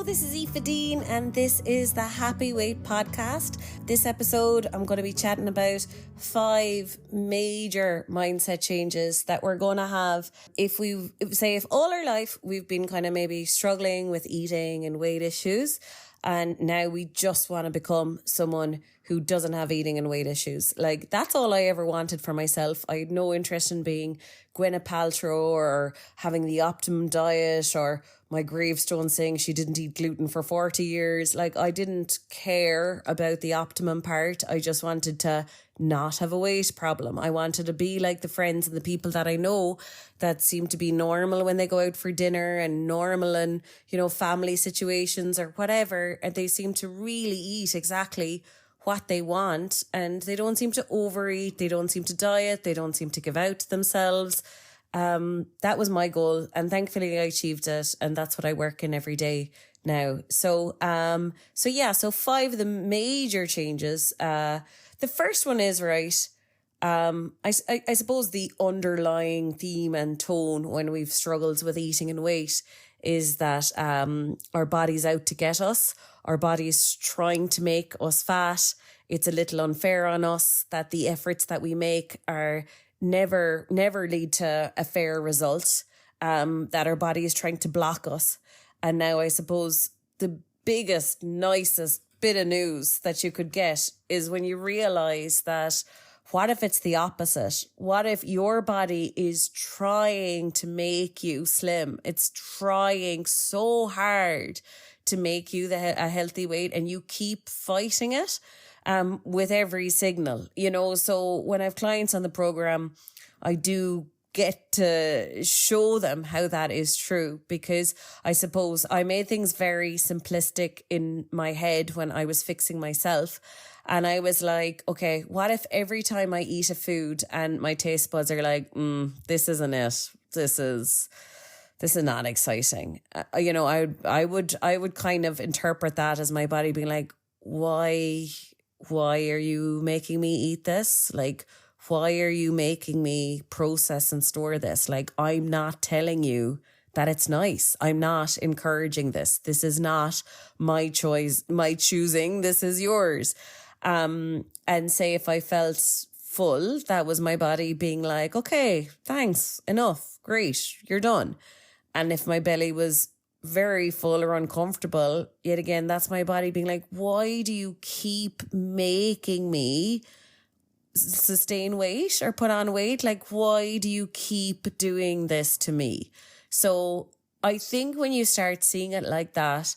this is Aoife Dean and this is the Happy Weight podcast. This episode I'm going to be chatting about 5 major mindset changes that we're going to have if all our life we've been kind of maybe struggling with eating and weight issues, and now we just want to become someone who doesn't have eating and weight issues. Like, that's all I ever wanted for myself. I had no interest in being Gwyneth Paltrow or having the optimum diet or my gravestone saying she didn't eat gluten for 40 years. Like, I didn't care about the optimum part. I just wanted to not have a weight problem. I wanted to be like the friends and the people that I know that seem to be normal when they go out for dinner and normal in, family situations or whatever. And they seem to really eat exactly what they want, and they don't seem to overeat, they don't seem to diet, they don't seem to give out to themselves. That was my goal, and thankfully I achieved it, and that's what I work in every day now. So 5 of the major changes. The first one is, right, I suppose the underlying theme and tone when we've struggled with eating and weight is that our body's out to get us. Our body's trying to make us fat. It's a little unfair on us that the efforts that we make are never lead to a fair result, that our body is trying to block us. And now I suppose the biggest, nicest bit of news that you could get is when you realize that, what if it's the opposite? What if your body is trying to make you slim? It's trying so hard to make you a healthy weight, and you keep fighting it with every signal. So when I have clients on the program, I do get to show them how that is true, because I suppose I made things very simplistic in my head when I was fixing myself. And I was like, okay, what if every time I eat a food and my taste buds are like, this isn't it. This is not exciting. I would kind of interpret that as my body being like, why are you making me eat this? Like, why are you making me process and store this? Like, I'm not telling you that it's nice. I'm not encouraging this. This is not my choice, my choosing. This is yours. And say if I felt full, that was my body being like, okay, thanks, enough, great, you're done. And if my belly was very full or uncomfortable, yet again, that's my body being like, why do you keep making me sustain weight or put on weight? Like, why do you keep doing this to me? So I think when you start seeing it like that,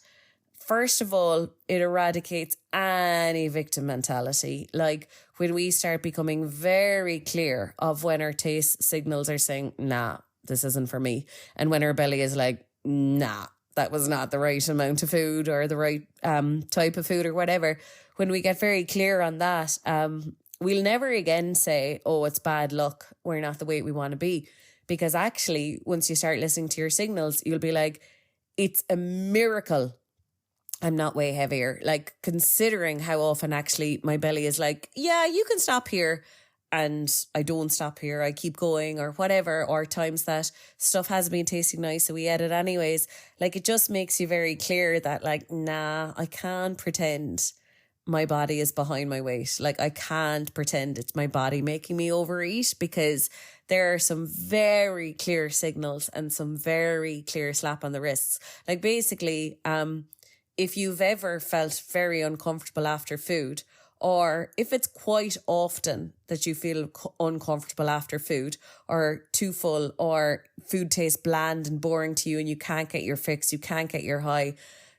first of all, it eradicates any victim mentality. Like, when we start becoming very clear of when our taste signals are saying, nah, this isn't for me. And when our belly is like, nah, that was not the right amount of food or the right type of food or whatever. When we get very clear on that, we'll never again say, oh, it's bad luck, we're not the weight we want to be. Because actually, once you start listening to your signals, you'll be like, it's a miracle I'm not way heavier. Like, considering how often actually my belly is like, yeah, you can stop here. And I don't stop here. I keep going or whatever, or times that stuff has been tasting nice, so we edit anyways. Like, it just makes you very clear that, like, nah, I can't pretend my body is behind my weight. Like, I can't pretend it's my body making me overeat, because there are some very clear signals and some very clear slap on the wrists. Like, basically, if you've ever felt very uncomfortable after food, or if it's quite often that you feel uncomfortable after food, or too full, or food tastes bland and boring to you and you can't get your fix, you can't get your high,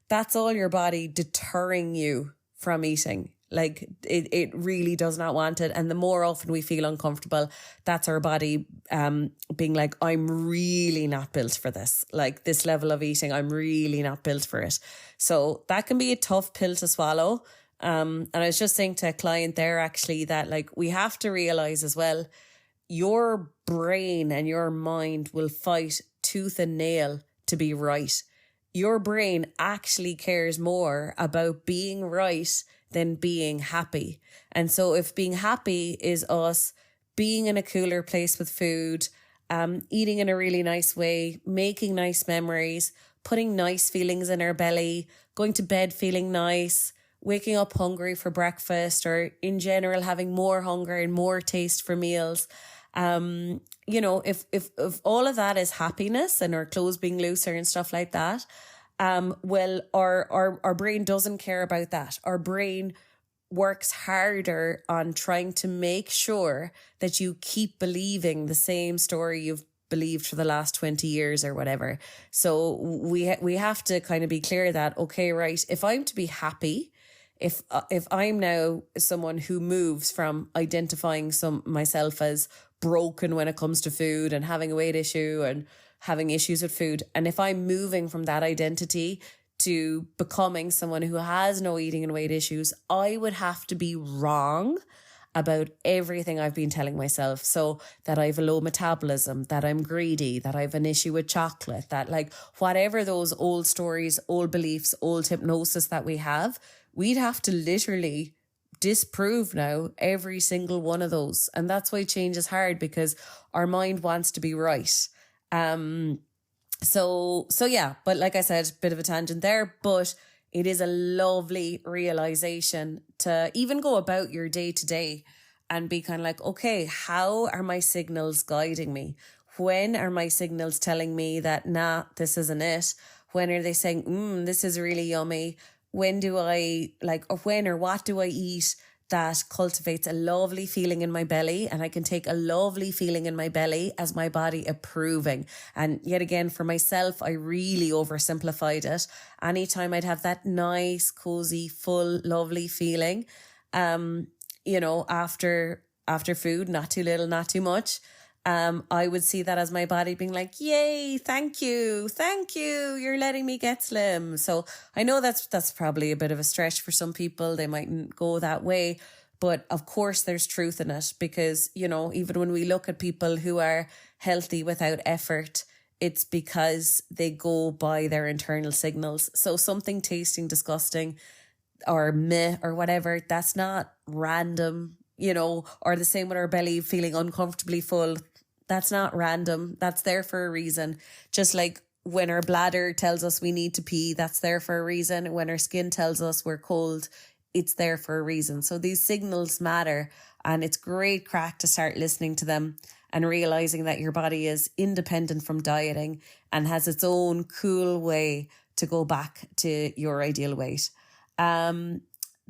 that's all your body deterring you from eating. Like, it really does not want it. And the more often we feel uncomfortable, that's our body being like, I'm really not built for this. Like, this level of eating, I'm really not built for it. So that can be a tough pill to swallow. And I was just saying to a client there actually that, like, we have to realize as well, your brain and your mind will fight tooth and nail to be right. Your brain actually cares more about being right than being happy. And so if being happy is us being in a cooler place with food, eating in a really nice way, making nice memories, putting nice feelings in our belly, going to bed feeling nice, waking up hungry for breakfast, or in general having more hunger and more taste for meals. If all of that is happiness and our clothes being looser and stuff like that, well, our brain doesn't care about that. Our brain works harder on trying to make sure that you keep believing the same story you've believed for the last 20 years or whatever. So we have to kind of be clear that, okay, right, if I'm to be happy, if I'm now someone who moves from identifying myself as broken when it comes to food and having a weight issue and having issues with food, and if I'm moving from that identity to becoming someone who has no eating and weight issues, I would have to be wrong about everything I've been telling myself. So that I have a low metabolism, that I'm greedy, that I have an issue with chocolate, that like whatever those old stories, old beliefs, old hypnosis that we have, we'd have to literally disprove now every single one of those. And that's why change is hard, because our mind wants to be right. So yeah, but like I said, bit of a tangent there, but it is a lovely realization to even go about your day to day and be kind of like, okay, how are my signals guiding me? When are my signals telling me that, nah, this isn't it? When are they saying, this is really yummy? When do I or what do I eat that cultivates a lovely feeling in my belly, and I can take a lovely feeling in my belly as my body approving. And yet again, for myself, I really oversimplified it. Anytime I'd have that nice, cozy, full, lovely feeling, after food, not too little, not too much, I would see that as my body being like, yay, thank you, you're letting me get slim. So I know that's probably a bit of a stretch for some people. They mightn't go that way, but of course there's truth in it, because, even when we look at people who are healthy without effort, it's because they go by their internal signals. So something tasting disgusting or meh or whatever, that's not random, or the same with our belly feeling uncomfortably full. That's not random. That's there for a reason. Just like when our bladder tells us we need to pee, that's there for a reason. When our skin tells us we're cold, it's there for a reason. So these signals matter, and it's great crack to start listening to them and realizing that your body is independent from dieting and has its own cool way to go back to your ideal weight. The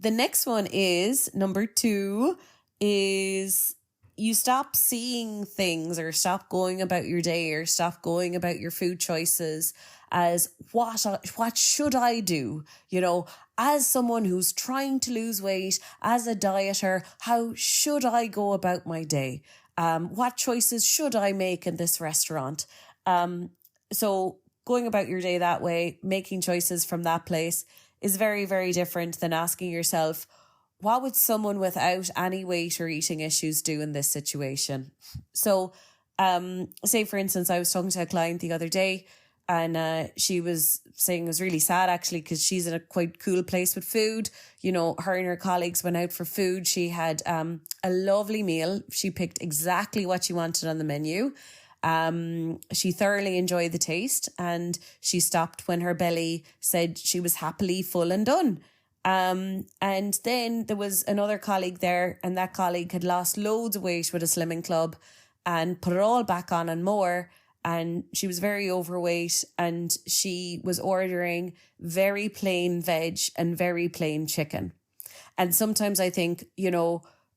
next one is, number 2, is you stop seeing things or stop going about your day or stop going about your food choices as what should I do? As someone who's trying to lose weight, as a dieter, how should I go about my day? What choices should I make in this restaurant? So going about your day that way, making choices from that place is very, very different than asking yourself, what would someone without any weight or eating issues do in this situation? So, say for instance, I was talking to a client the other day, and she was saying it was really sad actually, because she's in a quite cool place with food. Her and her colleagues went out for food. She had a lovely meal. She picked exactly what she wanted on the menu. She thoroughly enjoyed the taste, and she stopped when her belly said she was happily full and done. And then there was another colleague there, and that colleague had lost loads of weight with a slimming club and put it all back on and more. And she was very overweight, and she was ordering very plain veg and very plain chicken. And sometimes I think,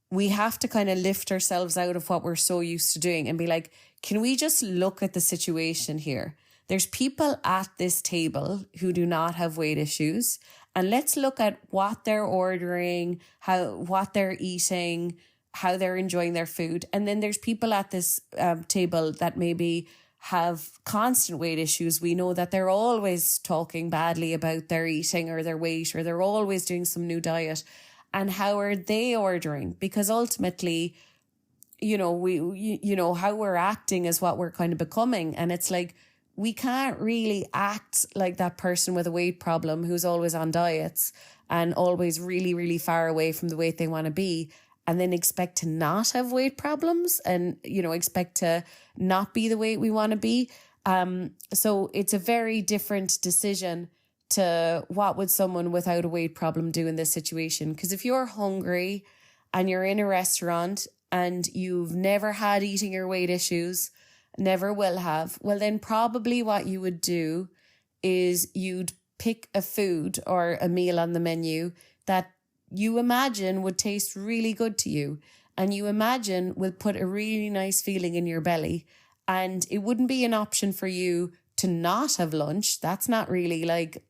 we have to kind of lift ourselves out of what we're so used to doing and be like, can we just look at the situation here? There's people at this table who do not have weight issues, and let's look at what they're ordering, what they're eating, how they're enjoying their food. And then there's people at this table that maybe have constant weight issues. We know that they're always talking badly about their eating or their weight, or they're always doing some new diet. And how are they ordering? Because ultimately, how we're acting is what we're kind of becoming. And it's like, we can't really act like that person with a weight problem who's always on diets and always really, really far away from the weight they want to be, and then expect to not have weight problems and, expect to not be the weight we want to be. So it's a very different decision to what would someone without a weight problem do in this situation. Because if you're hungry and you're in a restaurant and you've never had eating your weight issues, never will have, well, then probably what you would do is you'd pick a food or a meal on the menu that you imagine would taste really good to you and you imagine will put a really nice feeling in your belly. And it wouldn't be an option for you to not have lunch. That's not really like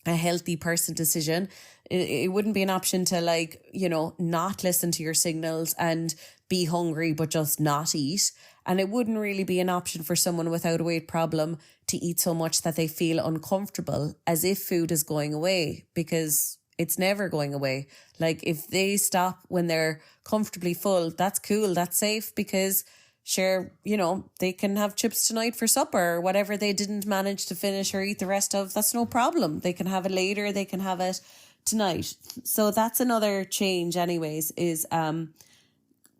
a healthy person decision. It wouldn't be an option to like, you know, not listen to your signals and be hungry but just not eat. And it wouldn't really be an option for someone without a weight problem to eat so much that they feel uncomfortable as if food is going away, because it's never going away. Like if they stop when they're comfortably full, that's cool, that's safe, because sure, you know, they can have chips tonight for supper or whatever they didn't manage to finish or eat the rest of. That's no problem. They can have it later. They can have it tonight. So that's another change anyways, is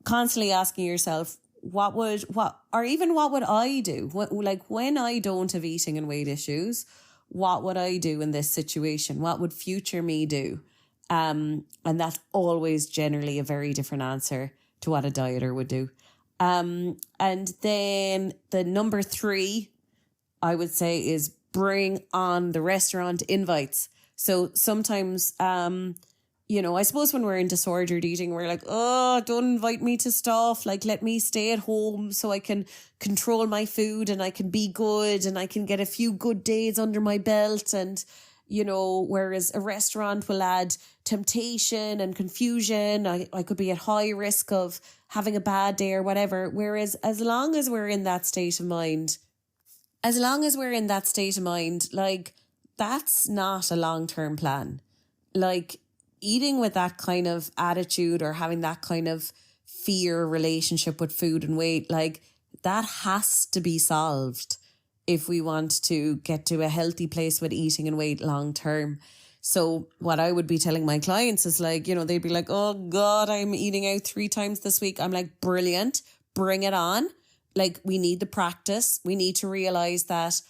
constantly asking yourself, what would I do? Like when I don't have eating and weight issues, what would I do in this situation? What would future me do? And that's always generally a very different answer to what a dieter would do. And then the number 3, I would say, is bring on the restaurant invites. So sometimes, you know, I suppose when we're in disordered eating, we're like, oh, don't invite me to stuff. Like, let me stay at home so I can control my food and I can be good and I can get a few good days under my belt. And, you know, whereas a restaurant will add temptation and confusion. I could be at high risk of having a bad day or whatever. Whereas as long as we're in that state of mind, like, that's not a long-term plan. Like, eating with that kind of attitude or having that kind of fear relationship with food and weight, like, that has to be solved if we want to get to a healthy place with eating and weight long term. So what I would be telling my clients is like, you know, they'd be like, oh God, I'm eating out 3 times this week. I'm like, brilliant, bring it on. Like, we need the practice. We need to realize that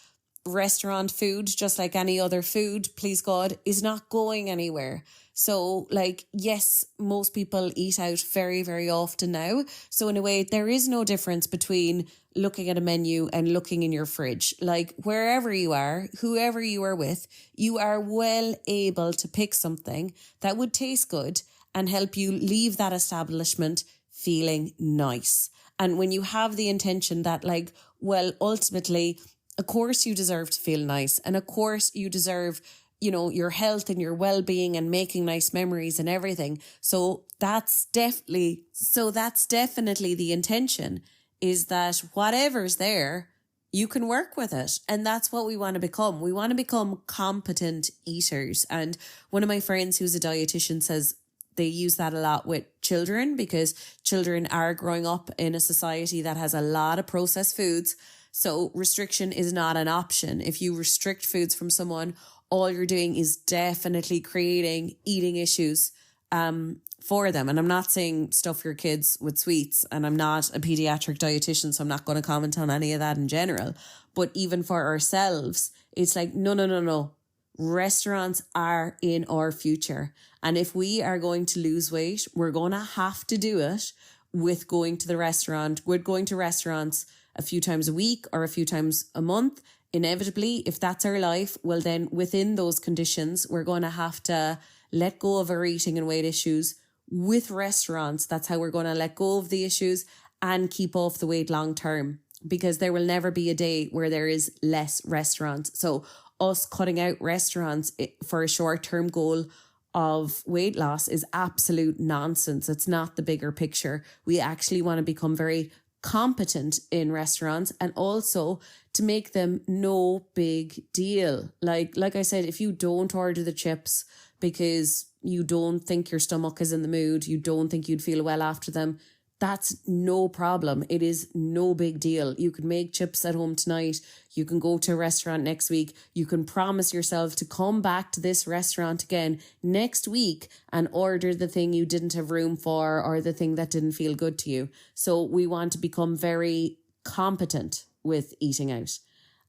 restaurant food, just like any other food, please God, is not going anywhere. So like, yes, most people eat out very, very often now. So in a way, there is no difference between looking at a menu and looking in your fridge. Like, wherever you are, whoever you are with, you are well able to pick something that would taste good and help you leave that establishment feeling nice. And when you have the intention that, like, well, ultimately, of course you deserve to feel nice, and of course you deserve, you know, your health and your well-being and making nice memories and everything. So that's definitely the intention, is that whatever's there, you can work with it. And that's what we want to become. We want to become competent eaters. And one of my friends who's a dietitian says they use that a lot with children, because children are growing up in a society that has a lot of processed foods. So restriction is not an option. If you restrict foods from someone, all you're doing is definitely creating eating issues for them. And I'm not saying stuff your kids with sweets, and I'm not a pediatric dietitian, so I'm not going to comment on any of that in general. But even for ourselves, it's like, no. Restaurants are in our future. And if we are going to lose weight, we're going to have to do it with going to the restaurant. We're going to restaurants a few times a week or a few times a month. Inevitably, if that's our life, well then within those conditions, we're going to have to let go of our eating and weight issues with restaurants. That's how we're going to let go of the issues and keep off the weight long term, because there will never be a day where there is less restaurants. So us cutting out restaurants for a short-term goal of weight loss is absolute nonsense. It's not the bigger picture. We actually want to become very competent in restaurants, and also to make them no big deal. Like I said, if you don't order the chips because you don't think your stomach is in the mood, you don't think you'd feel well after them, that's no problem. It is no big deal. You can make chips at home tonight. You can go to a restaurant next week. You can promise yourself to come back to this restaurant again next week and order the thing you didn't have room for, or the thing that didn't feel good to you. So we want to become very competent with eating out.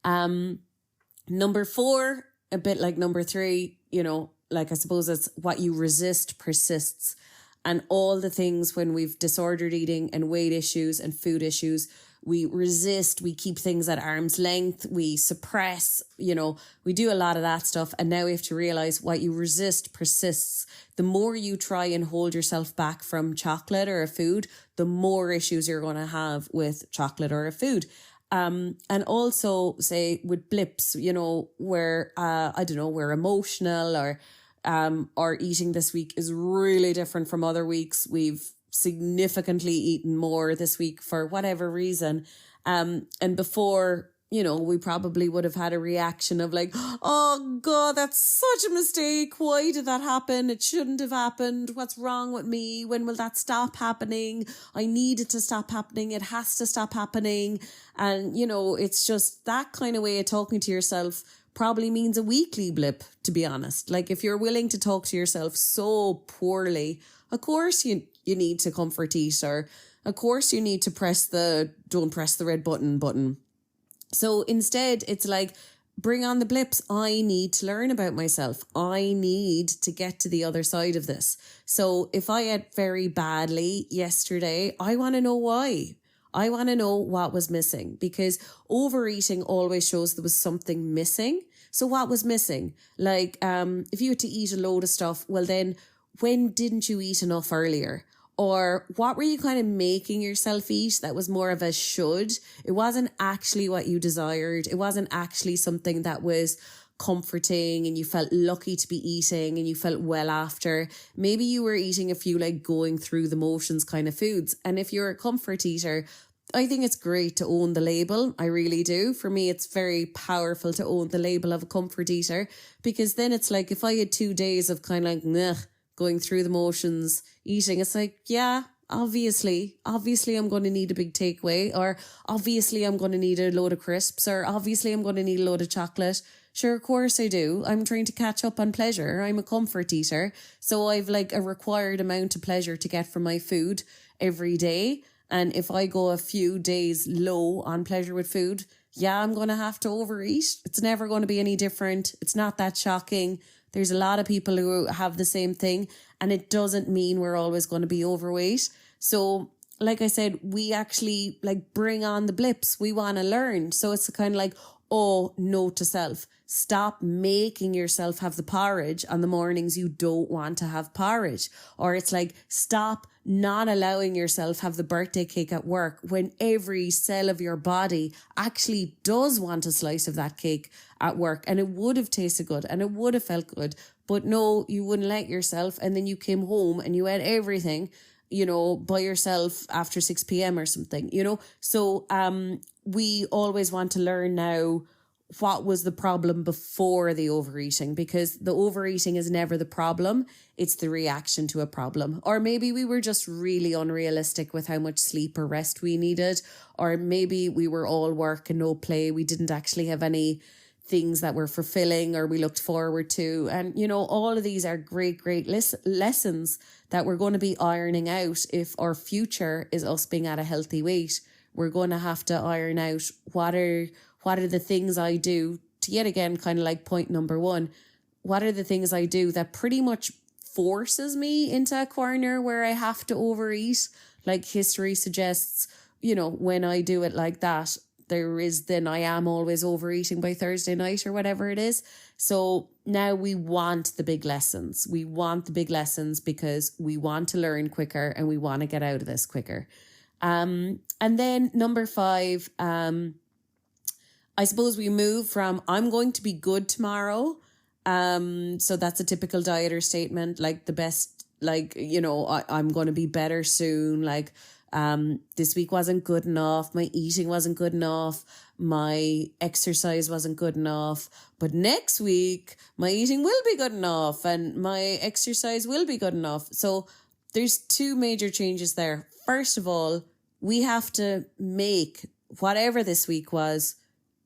Number 4, a bit like number 3, like I suppose it's what you resist persists. And all the things when we've disordered eating and weight issues and food issues, we resist, we keep things at arm's length, we suppress, we do a lot of that stuff. And now we have to realize what you resist persists. The more you try and hold yourself back from chocolate or a food, the more issues you're going to have with chocolate or a food. And also say with blips, where, we're emotional or eating this week is really different from other weeks. We've significantly eaten more this week for whatever reason. And before, we probably would have had a reaction of like, oh God, that's such a mistake. Why did that happen? It shouldn't have happened. What's wrong with me? When will that stop happening? I need it to stop happening. It has to stop happening. And, it's just that kind of way of talking to yourself probably means a weekly blip, to be honest. Like if you're willing to talk to yourself so poorly, of course you need to comfort eat, or of course you need to don't press the red button. So instead it's like, bring on the blips. I need to learn about myself. I need to get to the other side of this. So if I ate very badly yesterday, I want to know why. I want to know what was missing, because overeating always shows there was something missing. So what was missing? Like, if you had to eat a load of stuff, well then, when didn't you eat enough earlier? Or what were you kind of making yourself eat that was more of a should? It wasn't actually what you desired. It wasn't actually something that was comforting and you felt lucky to be eating and you felt well after. Maybe you were eating a few like going through the motions kind of foods. And if you're a comfort eater, I think it's great to own the label. I really do. For me, it's very powerful to own the label of a comfort eater, because then it's like if I had 2 days of kind of like going through the motions, eating, it's like, yeah, obviously I'm going to need a big takeaway, or obviously I'm going to need a load of crisps, or obviously I'm going to need a load of chocolate. Sure, of course I do. I'm trying to catch up on pleasure. I'm a comfort eater. So I've like a required amount of pleasure to get from my food every day. And if I go a few days low on pleasure with food, yeah, I'm going to have to overeat. It's never going to be any different. It's not that shocking. There's a lot of people who have the same thing, and it doesn't mean we're always going to be overweight. So like I said, we actually like bring on the blips. We want to learn. So it's kind of like, oh, note to self. Stop making yourself have the porridge on the mornings you don't want to have porridge. Or it's like, stop not allowing yourself have the birthday cake at work when every cell of your body actually does want a slice of that cake at work, and it would have tasted good and it would have felt good. But no, you wouldn't let yourself. And then you came home and you ate everything, by yourself after 6 p.m. or something, So we always want to learn now what was the problem before the overeating, because the overeating is never the problem. It's the reaction to a problem. Or maybe we were just really unrealistic with how much sleep or rest we needed. Or maybe we were all work and no play. We didn't actually have any things that were fulfilling or we looked forward to. And, all of these are great lessons that we're going to be ironing out if our future is us being at a healthy weight. We're going to have to iron out what are the things I do to, yet again, kind of like point number 1, what are the things I do that pretty much forces me into a corner where I have to overeat? Like history suggests, when I do it like that, then I am always overeating by Thursday night or whatever it is. So now we want the big lessons. We want the big lessons because we want to learn quicker and we want to get out of this quicker. And then number 5, I suppose we move from I'm going to be good tomorrow. So that's a typical dieter statement, like the best, like, I'm going to be better soon. Like, this week wasn't good enough. My eating wasn't good enough. My exercise wasn't good enough. But next week, my eating will be good enough and my exercise will be good enough. So there's 2 major changes there. First of all, we have to make whatever this week was,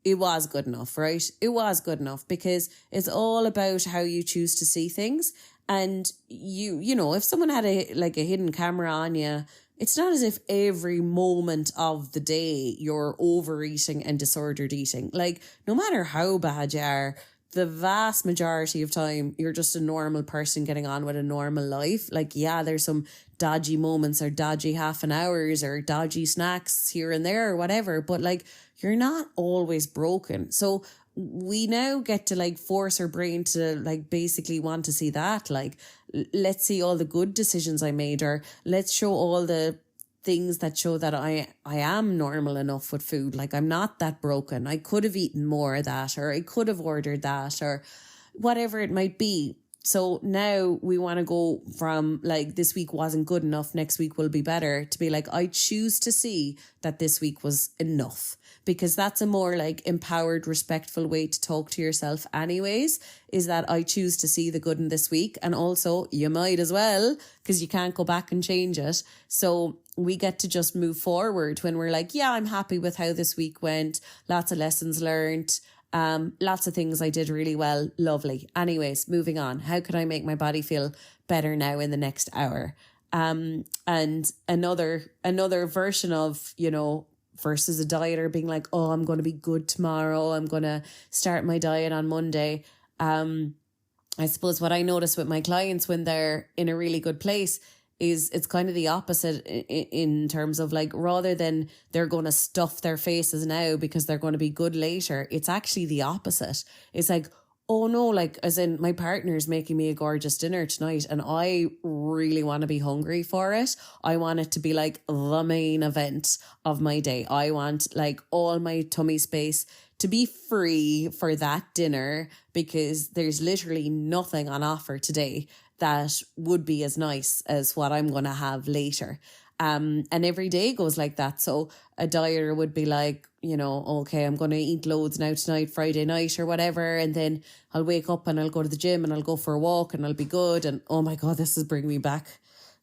it was good enough, right? It was good enough, because it's all about how you choose to see things. And if someone had a hidden camera on you it's not as if every moment of the day you're overeating and disordered eating. Like, no matter how bad you are, the vast majority of time, you're just a normal person getting on with a normal life. Like, yeah, there's some dodgy moments or dodgy half an hours or dodgy snacks here and there or whatever, but like, you're not always broken. So we now get to like force our brain to like basically want to see that, like, let's see all the good decisions I made, or let's show all the things that show that I am normal enough with food. Like, I'm not that broken. I could have eaten more of that, or I could have ordered that, or whatever it might be. So now we want to go from like, this week wasn't good enough, next week will be better, to be like, I choose to see that this week was enough. Because that's a more like empowered, respectful way to talk to yourself anyways, is that I choose to see the good in this week. And also you might as well, because you can't go back and change it. So we get to just move forward when we're like, yeah, I'm happy with how this week went. Lots of lessons learned. Lots of things I did really well. Lovely. Anyways, moving on. How can I make my body feel better now in the next hour? And another version of, you know, versus a dieter being like, oh, I'm going to be good tomorrow, I'm going to start my diet on Monday. I suppose what I notice with my clients when they're in a really good place is it's kind of the opposite in terms of like, rather than they're going to stuff their faces now because they're going to be good later, it's actually the opposite. It's like, oh no, like, as in, my partner's making me a gorgeous dinner tonight and I really want to be hungry for it. I want it to be like the main event of my day. I want like all my tummy space to be free for that dinner, because there's literally nothing on offer today that would be as nice as what I'm going to have later. And every day goes like that. So a dieter would be like, you know, okay, I'm going to eat loads now tonight, Friday night or whatever. And then I'll wake up and I'll go to the gym and I'll go for a walk and I'll be good. And oh my God, this is bringing me back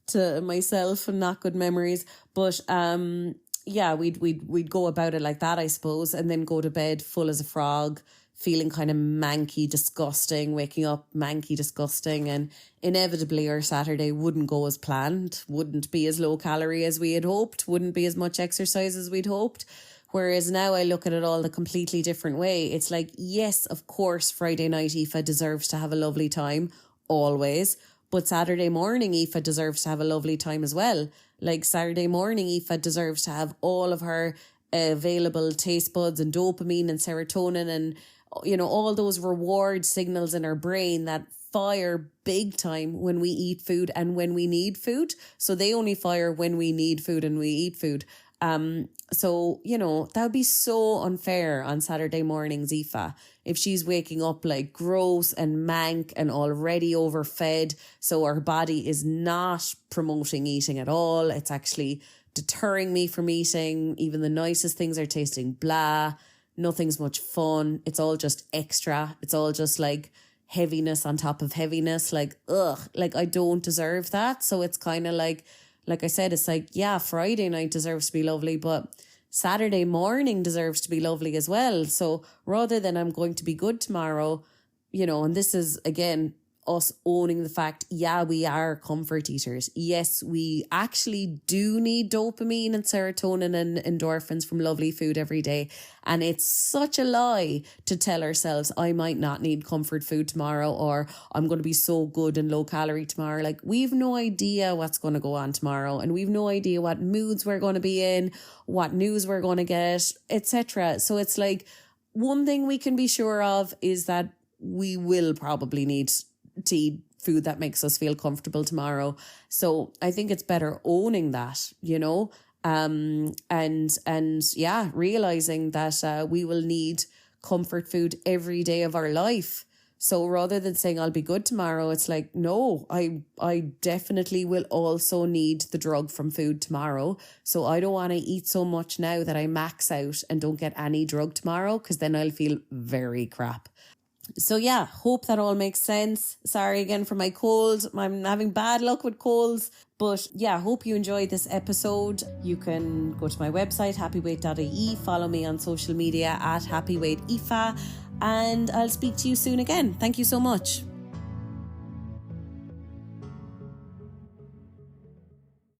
to myself and not good memories. But yeah, we'd go about it like that, I suppose. And then go to bed full as a frog, feeling kind of manky, disgusting, waking up manky, disgusting. And inevitably our Saturday wouldn't go as planned, wouldn't be as low calorie as we had hoped, wouldn't be as much exercise as we'd hoped. Whereas now I look at it all a completely different way. It's like, yes, of course, Friday night Aoife deserves to have a lovely time, always. But Saturday morning Aoife deserves to have a lovely time as well. Like, Saturday morning Aoife deserves to have all of her available taste buds and dopamine and serotonin and, you know, all those reward signals in our brain that fire big time when we eat food and when we need food. So they only fire when we need food and we eat food. So, you know, that would be so unfair on Saturday mornings, Aoife, if she's waking up like gross and mank and already overfed. So her body is not promoting eating at all. It's actually deterring me from eating. Even the nicest things are tasting blah. Nothing's much fun. It's all just extra. It's all just like heaviness on top of heaviness. Like, ugh, like I don't deserve that. So it's kind of like I said, it's like, yeah, Friday night deserves to be lovely, but Saturday morning deserves to be lovely as well. So rather than I'm going to be good tomorrow, you know, and this is, again, us owning the fact, yeah, we are comfort eaters. Yes, we actually do need dopamine and serotonin and endorphins from lovely food every day. And it's such a lie to tell ourselves, I might not need comfort food tomorrow, or I'm going to be so good and low calorie tomorrow. Like, we've no idea what's going to go on tomorrow, and we've no idea what moods we're going to be in, what news we're going to get, etc. So it's like, one thing we can be sure of is that we will probably need to eat food that makes us feel comfortable tomorrow. So I think it's better owning that, you know, and yeah, realizing that we will need comfort food every day of our life. So rather than saying I'll be good tomorrow, it's like, no, I definitely will also need the drug from food tomorrow. So I don't want to eat so much now that I max out and don't get any drug tomorrow, because then I'll feel very crap. So yeah, hope that all makes sense. Sorry again for my cold. I'm having bad luck with colds. But yeah, hope you enjoyed this episode. You can go to my website, happyweight.ie, follow me on social media at happyweightaoife, and I'll speak to you soon again. Thank you so much.